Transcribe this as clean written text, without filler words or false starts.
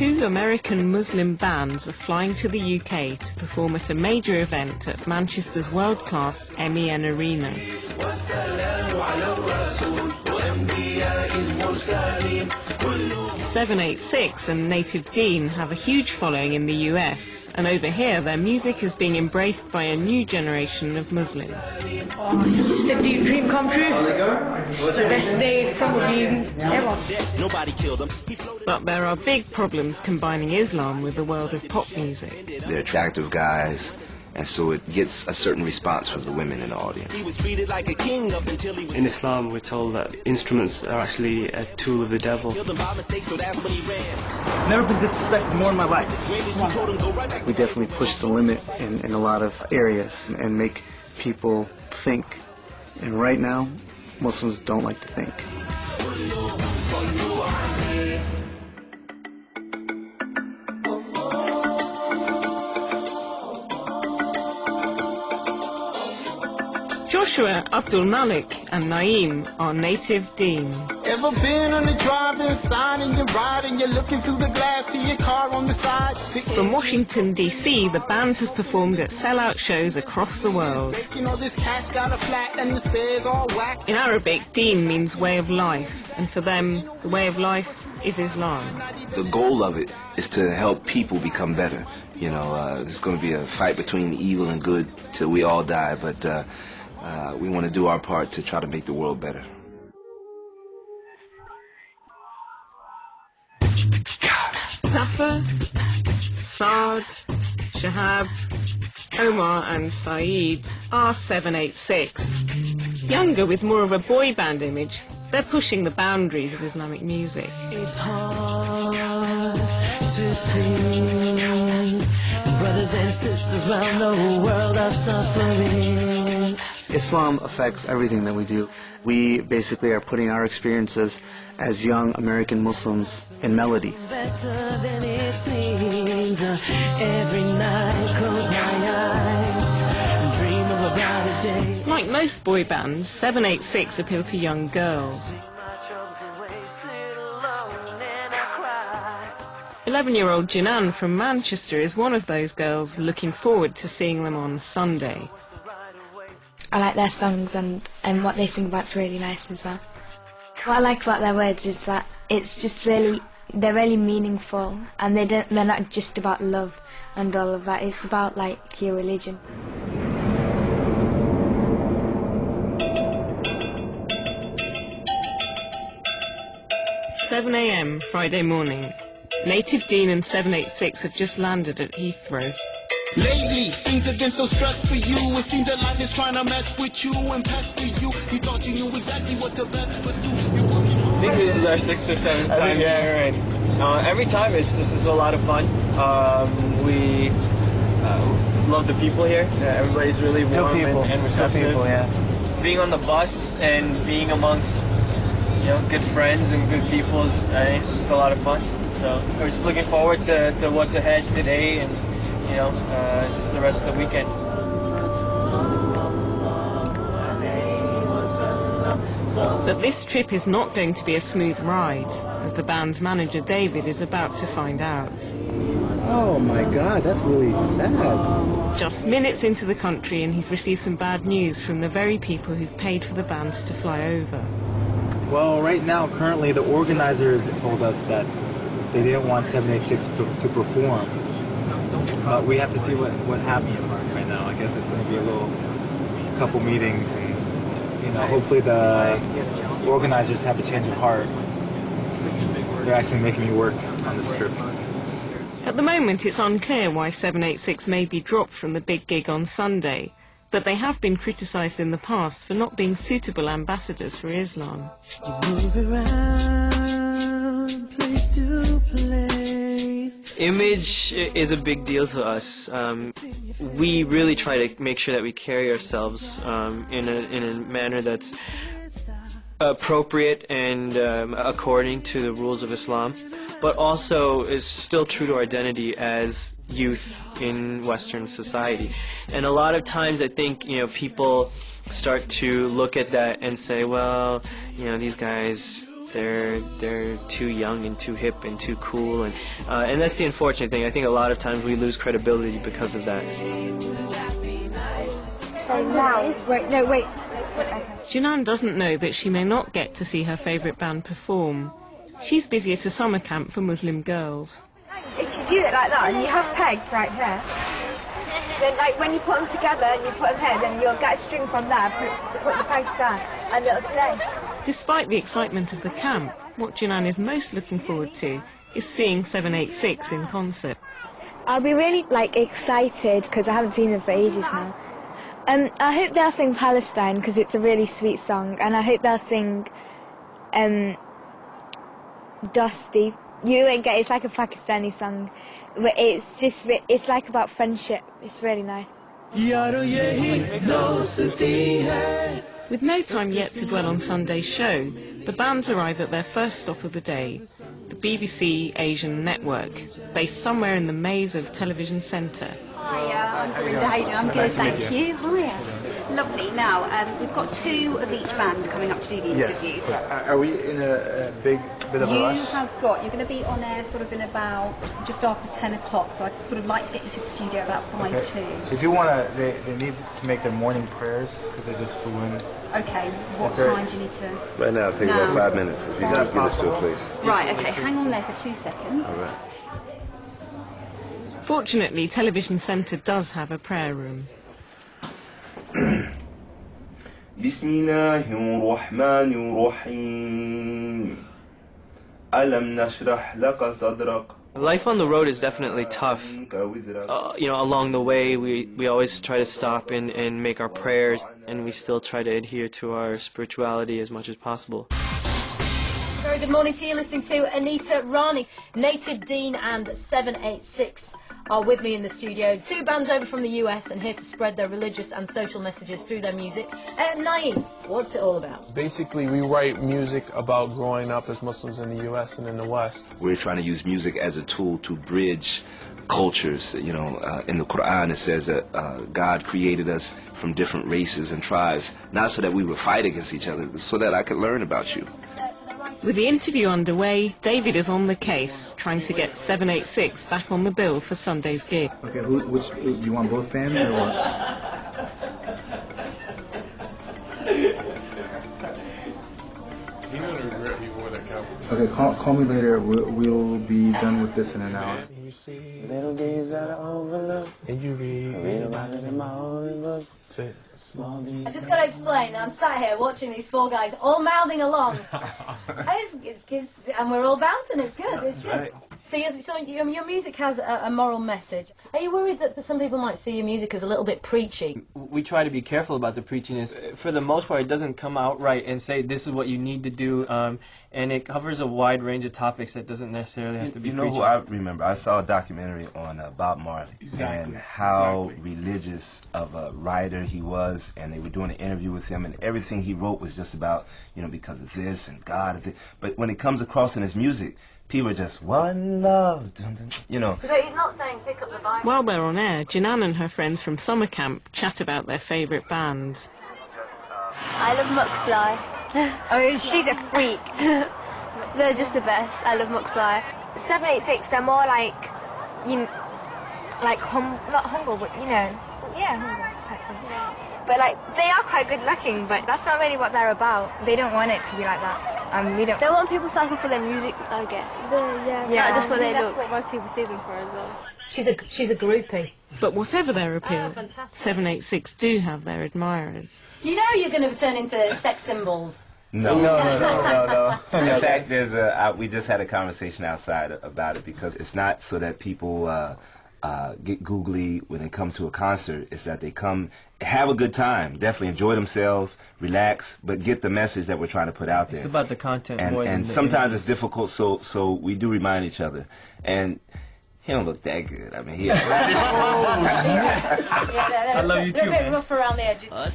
Two American Muslim bands are flying to the UK to perform at a major event at Manchester's world-class MEN Arena. 786 and Native Deen have a huge following in the US, and over here their music is being embraced by a new generation of Muslims. Oh, it's just a dream come true. It's the best day probably ever. Nobody killed him. But there are big problems combining Islam with the world of pop music. They're attractive guys, and so it gets a certain response from the women in the audience. He was treated like a king up until he was In Islam, we're told that instruments are actually a tool of the devil. killed him by mistake, so that's when he ran. Never been disrespected more in my life. You told him go right back. We definitely push the limit in a lot of areas and make people think. And right now, Muslims don't like to think. Joshua, Abdul Malik and Naeem are Native Deen. Ever been on the driving side and you're riding, you're looking through the glass, see your car on the side. From Washington, D.C., the band has performed at sellout shows across the world. You know this cat's got a flat and the spares all whack. In Arabic, Deen means way of life, and for them, the way of life is Islam. The goal of it is to help people become better. You know, there's going to be a fight between evil and good till we all die, but we want to do our part to try to make the world better. Zafar, Saad, Shahab, Omar and Saeed are 786. Younger with more of a boy band image, they're pushing the boundaries of Islamic music. It's hard to feel brothers and sisters around the world are suffering. Islam affects everything that we do. We basically are putting our experiences as young American Muslims in melody. Better than it seems. Every night close my eyes, dream of a brighter day. Like most boy bands, 786 appeal to young girls. 11-year-old Jinan from Manchester is one of those girls looking forward to seeing them on Sunday. I like their songs and what they sing about's really nice as well. What I like about their words is that it's just really, they're really meaningful, and they're not just about love and all of that, it's about like your religion. "7 a.m. Friday morning. Native Deen and 786 have just landed at Heathrow. Lately, things have been so stressed for you. It seems that life is trying to mess with you and pester you. You thought you knew exactly what to best pursue. I think this is our 6th or 7th time here, and every time it's just a lot of fun. We love the people here. Everybody's really warm and receptive. People, yeah. Being on the bus and being amongst good friends and good people it's just a lot of fun. So we're just looking forward to what's ahead today and just the rest of the weekend. But this trip is not going to be a smooth ride, as the band's manager David is about to find out. Oh my God, that's really sad. Just minutes into the country and he's received some bad news from the very people who've paid for the band to fly over. Well, right now, currently, the organizers told us that they didn't want 786 to perform. But we have to see what happens right now. I guess it's going to be a couple meetings, and hopefully the organizers have a change of heart. They're actually making me work on this trip. At the moment, it's unclear why 786 may be dropped from the big gig on Sunday, but they have been criticised in the past for not being suitable ambassadors for Islam. You move around, place to place. Image is a big deal to us. We really try to make sure that we carry ourselves in a manner that's appropriate and according to the rules of Islam, but also is still true to our identity as youth in Western society. And a lot of times I think people start to look at that and say, well, these guys, they're too young and too hip and too cool, and that's the unfortunate thing. I think a lot of times we lose credibility because of that. Wait. Jinan doesn't know that she may not get to see her favourite band perform. She's busy at a summer camp for Muslim girls. If you do it like that and you have pegs right there, then like when you put them together and you put them here, then you'll get a string from there, put the pegs down, and it'll stay. Despite the excitement of the camp, what Jinan is most looking forward to is seeing 786 in concert. I'll be really excited because I haven't seen them for ages now. I hope they'll sing Palestine because it's a really sweet song, and I hope they'll sing Dusty. You won't get it's like a Pakistani song, but it's like about friendship. It's really nice. With no time yet to dwell on Sunday's show, the bands arrive at their first stop of the day, the BBC Asian Network, based somewhere in the maze of Television Centre. Hiya, I'm Belinda Hayden. I'm good, thank you. Hiya. Lovely. Now, we've got two of each band coming up to do the interview. Are we in a bit of a rush? You're going to be on air sort of in about just after 10 o'clock, so I'd sort of like to get you to the studio about 5:02. They do want to, they need to make their morning prayers because they just flew in. Okay, what time do you need to? Right now, it'll take about 5 minutes if you just get us to a place. Right, okay, hang on there for 2 seconds. All right. Fortunately, Television Centre does have a prayer room. بسم الله الرحمن الرحيم ألم نشرح لك صدرك. Life on the road is definitely tough. Along the way, we always try to stop and make our prayers, and we still try to adhere to our spirituality as much as possible. Very good morning to you, listening to Anita Rani. Native Deen and 786 are with me in the studio. Two bands over from the US and here to spread their religious and social messages through their music. Naeem, what's it all about? Basically, we write music about growing up as Muslims in the US and in the West. We're trying to use music as a tool to bridge cultures. In the Quran it says that God created us from different races and tribes, not so that we would fight against each other, so that I could learn about you. With the interview underway, David is on the case, trying to get 786 back on the bill for Sunday's gig. Okay, which do you want both bands or what? He's gonna regret he wore that cowboy. Okay, call me later. We'll be done with this in an hour. You see little things that I overlook, and you read about it in my holy book. I just got to explain, I'm sat here watching these four guys all mouthing along. And we're all bouncing, it's good, it's good. Right. So your music has a moral message. Are you worried that some people might see your music as a little bit preachy? We try to be careful about the preachiness. For the most part, it doesn't come out right and say this is what you need to do, and it covers a wide range of topics that doesn't necessarily have to be preachy. Who I remember? I saw a documentary on Bob Marley and how religious of a writer he was, and they were doing an interview with him, and everything he wrote was just about, because of this and God. But when it comes across in his music, people are just, one love, But he's not saying pick up the Bible. While they're on air, Jinan and her friends from summer camp chat about their favourite bands. I love McFly. Oh, she's a freak. They're just the best. I love McFly. 786, they're more like, not humble, but humble type thing. But they are quite good looking, but that's not really what they're about. They don't want it to be like that. We don't. They want people to cycle for their music, I guess. Yeah, just for their looks. That's what most people see them for as well. She's a groupie. But whatever their appeal, 786 do have their admirers. You know you're going to turn into sex symbols. No. In fact, we just had a conversation outside about it, because it's not so that people get googly when they come to a concert. It's that they come, have a good time, definitely enjoy themselves, relax, but get the message that we're trying to put out there. It's about the content more than and sometimes it's difficult, so we do remind each other. And he don't look that good. I mean, I love you too, They're a bit man. rough around the edges.